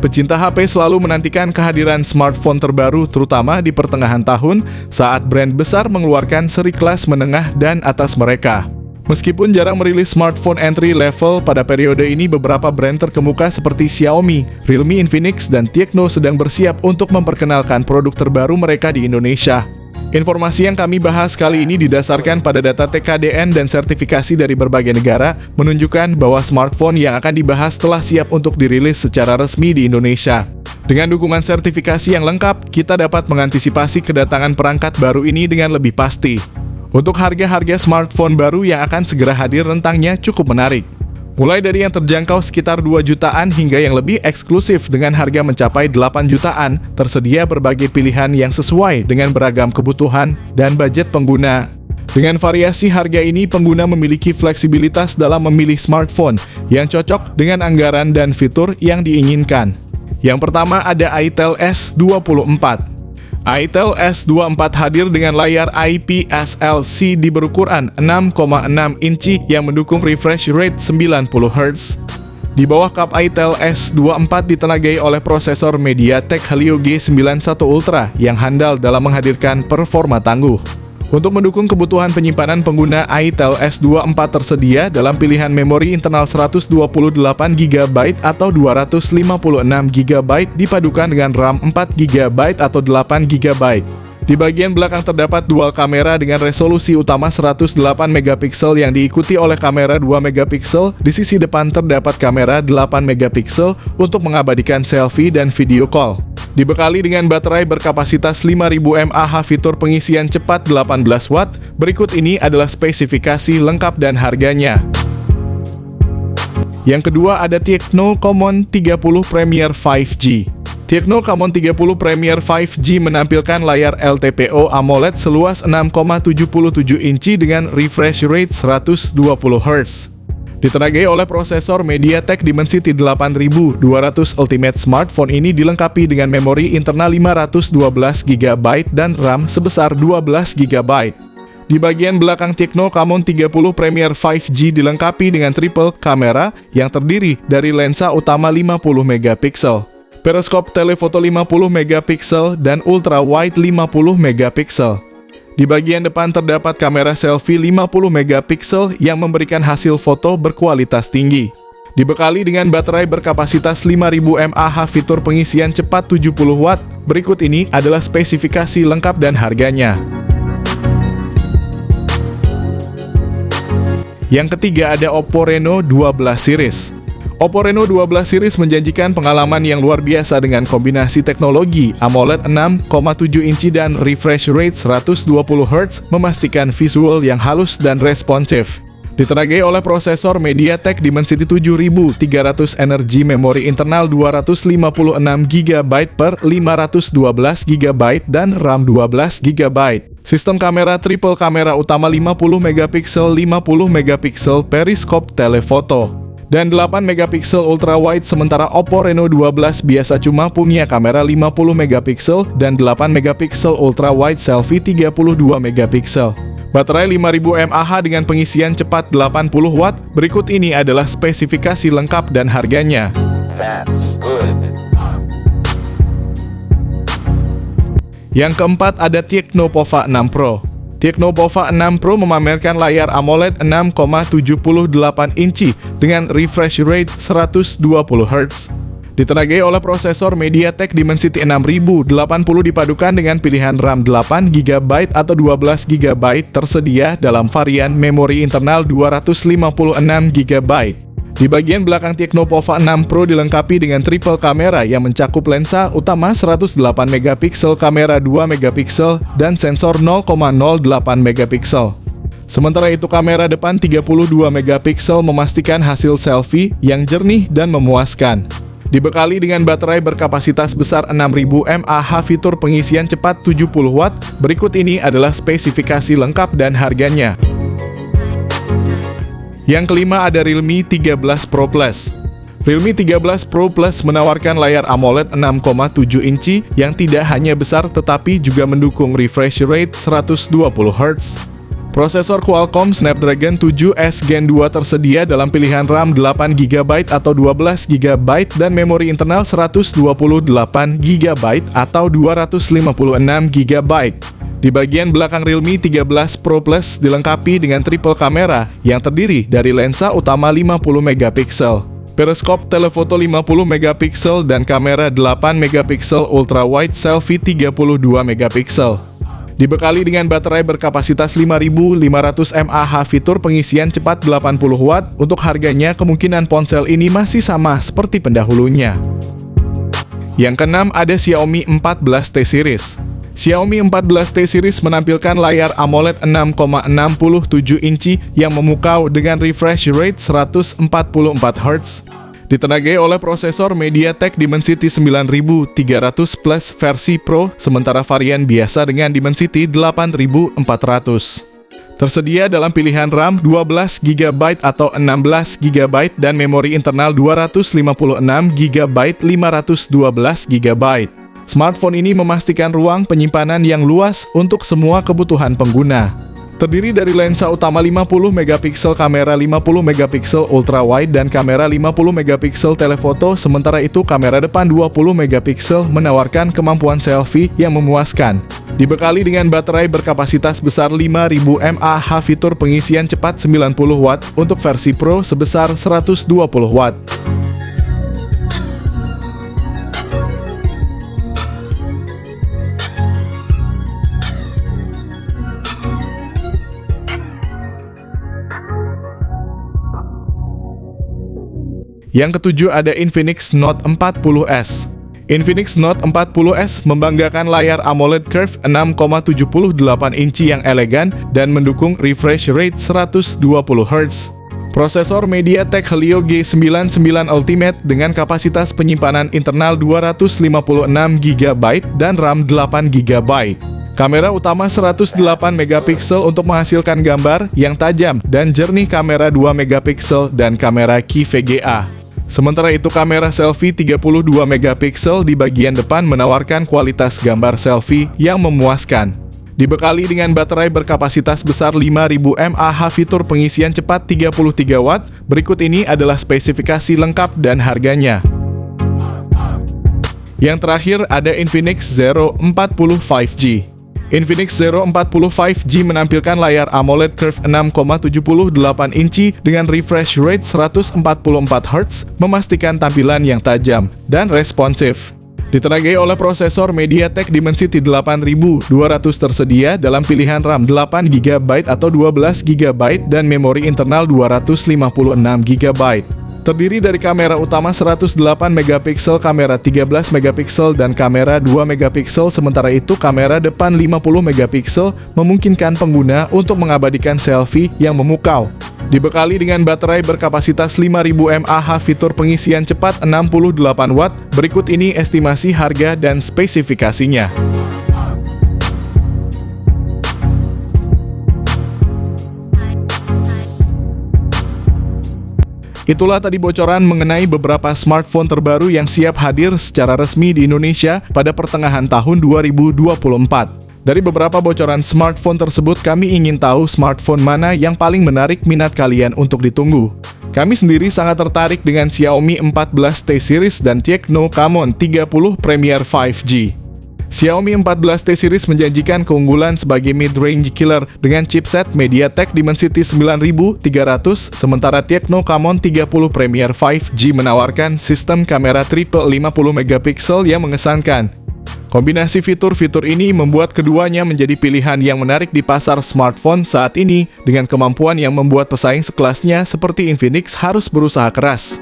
Pecinta HP selalu menantikan kehadiran smartphone terbaru terutama di pertengahan tahun saat brand besar mengeluarkan seri kelas menengah dan atas mereka. Meskipun jarang merilis smartphone entry level, pada periode ini beberapa brand terkemuka seperti Xiaomi, Realme, Infinix, dan Tecno sedang bersiap untuk memperkenalkan produk terbaru mereka di Indonesia. Informasi yang kami bahas kali ini didasarkan pada data TKDN dan sertifikasi dari berbagai negara, menunjukkan bahwa smartphone yang akan dibahas telah siap untuk dirilis secara resmi di Indonesia. Dengan dukungan sertifikasi yang lengkap, kita dapat mengantisipasi kedatangan perangkat baru ini dengan lebih pasti. Untuk harga-harga smartphone baru yang akan segera hadir rentangnya cukup menarik. Mulai dari yang terjangkau sekitar 2 jutaan hingga yang lebih eksklusif dengan harga mencapai 8 jutaan, tersedia berbagai pilihan yang sesuai dengan beragam kebutuhan dan budget pengguna. Dengan variasi harga ini, pengguna memiliki fleksibilitas dalam memilih smartphone yang cocok dengan anggaran dan fitur yang diinginkan. Yang pertama ada Itel S24. Itel S24 hadir dengan layar IPS LCD berukuran 6,6 inci yang mendukung refresh rate 90 Hz. Di bawah kap Itel S24 ditenagai oleh prosesor MediaTek Helio G91 Ultra yang handal dalam menghadirkan performa tangguh. Untuk mendukung kebutuhan penyimpanan pengguna, Itel S24 tersedia dalam pilihan memori internal 128GB atau 256GB dipadukan dengan RAM 4GB atau 8GB. Di bagian belakang terdapat dual kamera dengan resolusi utama 108MP yang diikuti oleh kamera 2MP. Di sisi depan terdapat kamera 8MP untuk mengabadikan selfie dan video call. Dibekali dengan baterai berkapasitas 5000 mAh fitur pengisian cepat 18 Watt, berikut ini adalah spesifikasi lengkap dan harganya. Yang kedua ada Tecno Camon 30 Premier 5G. Tecno Camon 30 Premier 5G menampilkan layar LTPO AMOLED seluas 6,77 inci dengan refresh rate 120 Hz. Ditenagai oleh prosesor MediaTek Dimensity 8200, Ultimate smartphone ini dilengkapi dengan memori internal 512GB dan RAM sebesar 12GB. Di bagian belakang Tecno Camon 30 Premier 5G dilengkapi dengan triple kamera yang terdiri dari lensa utama 50MP, periskop telefoto 50MP, dan ultra wide 50MP. Di bagian depan terdapat kamera selfie 50MP yang memberikan hasil foto berkualitas tinggi. Dibekali dengan baterai berkapasitas 5000 mAh fitur pengisian cepat 70 Watt, berikut ini adalah spesifikasi lengkap dan harganya. Yang ketiga ada Oppo Reno 12 series. Oppo Reno 12 series menjanjikan pengalaman yang luar biasa dengan kombinasi teknologi AMOLED 6,7 inci dan refresh rate 120 Hz, memastikan visual yang halus dan responsif. Ditenagai oleh prosesor MediaTek Dimensity 7300, energi memori internal 256GB per 512GB dan RAM 12GB. Sistem kamera triple kamera utama 50MP, 50MP periskop telefoto, dan 8MP ultra wide, sementara Oppo Reno 12 biasa cuma punya kamera 50MP dan 8MP ultra wide selfie 32MP. Baterai 5000 mAh dengan pengisian cepat 80 Watt, berikut ini adalah spesifikasi lengkap dan harganya. Yang keempat ada Tecno Pova 6 Pro. Tecno Pova 6 Pro memamerkan layar AMOLED 6,78 inci dengan refresh rate 120 Hz. Ditenagai oleh prosesor MediaTek Dimensity 6080 dipadukan dengan pilihan RAM 8GB atau 12GB tersedia dalam varian memori internal 256GB. Di bagian belakang Tecno Pova 6 Pro dilengkapi dengan triple kamera yang mencakup lensa utama 108MP, kamera 2MP, dan sensor 0,08MP. Sementara itu kamera depan 32MP memastikan hasil selfie yang jernih dan memuaskan. Dibekali dengan baterai berkapasitas besar 6000 mAh fitur pengisian cepat 70 Watt, berikut ini adalah spesifikasi lengkap dan harganya. Yang kelima ada Realme 13 Pro Plus. Realme 13 Pro Plus menawarkan layar AMOLED 6,7 inci yang tidak hanya besar tetapi juga mendukung refresh rate 120 Hz. Prosesor Qualcomm Snapdragon 7S Gen 2 tersedia dalam pilihan RAM 8GB atau 12GB dan memori internal 128GB atau 256GB. Di bagian belakang Realme 13 Pro Plus dilengkapi dengan triple kamera yang terdiri dari lensa utama 50MP, periskop telefoto 50MP dan kamera 8MP ultra wide selfie 32MP. Dibekali dengan baterai berkapasitas 5.500 mAh, fitur pengisian cepat 80 Watt. Untuk harganya, kemungkinan ponsel ini masih sama seperti pendahulunya. Yang keenam ada Xiaomi 14T Series. Xiaomi 14T Series menampilkan layar AMOLED 6,67 inci yang memukau dengan refresh rate 144 Hz. Ditenagai oleh prosesor MediaTek Dimensity 9300 Plus versi Pro, sementara varian biasa dengan Dimensity 8400. Tersedia dalam pilihan RAM 12GB atau 16GB dan memori internal 256GB 512GB. Smartphone ini memastikan ruang penyimpanan yang luas untuk semua kebutuhan pengguna. Terdiri dari lensa utama 50MP, kamera 50MP ultra wide dan kamera 50MP telefoto, sementara itu kamera depan 20MP menawarkan kemampuan selfie yang memuaskan. Dibekali dengan baterai berkapasitas besar 5000 mAh, fitur pengisian cepat 90 Watt untuk versi Pro sebesar 120 Watt. Yang ketujuh ada Infinix Note 40s. Infinix Note 40s membanggakan layar AMOLED Curve 6,78 inci yang elegan dan mendukung refresh rate 120 Hz. Prosesor MediaTek Helio G99 Ultimate dengan kapasitas penyimpanan internal 256GB dan RAM 8GB. Kamera utama 108MP untuk menghasilkan gambar yang tajam dan jernih, kamera 2MP dan kamera QVGA. Sementara itu kamera selfie 32MP di bagian depan menawarkan kualitas gambar selfie yang memuaskan. Dibekali dengan baterai berkapasitas besar 5000 mAh, fitur pengisian cepat 33 Watt. Berikut ini adalah spesifikasi lengkap dan harganya. Yang terakhir ada Infinix Zero 40 5G. Infinix Zero 40 5G menampilkan layar AMOLED Curve 6,78 inci dengan refresh rate 144 Hz, memastikan tampilan yang tajam dan responsif. Ditenagai oleh prosesor MediaTek Dimensity 8200 tersedia dalam pilihan RAM 8GB atau 12GB dan memori internal 256GB. Terdiri dari kamera utama 108MP, kamera 13MP dan kamera 2MP, sementara itu kamera depan 50MP memungkinkan pengguna untuk mengabadikan selfie yang memukau. Dibekali dengan baterai berkapasitas 5000 mAh, fitur pengisian cepat 68 Watt. Berikut ini estimasi harga dan spesifikasinya. Itulah tadi bocoran mengenai beberapa smartphone terbaru yang siap hadir secara resmi di Indonesia pada pertengahan tahun 2024. Dari beberapa bocoran smartphone tersebut, kami ingin tahu smartphone mana yang paling menarik minat kalian untuk ditunggu. Kami sendiri sangat tertarik dengan Xiaomi 14T Series dan Tecno Camon 30 Premier 5G. Xiaomi 14T Series menjanjikan keunggulan sebagai mid-range killer dengan chipset MediaTek Dimensity 9300, sementara Tecno Camon 30 Premier 5G menawarkan sistem kamera triple 50MP yang mengesankan. Kombinasi fitur-fitur ini membuat keduanya menjadi pilihan yang menarik di pasar smartphone saat ini, dengan kemampuan yang membuat pesaing sekelasnya seperti Infinix harus berusaha keras.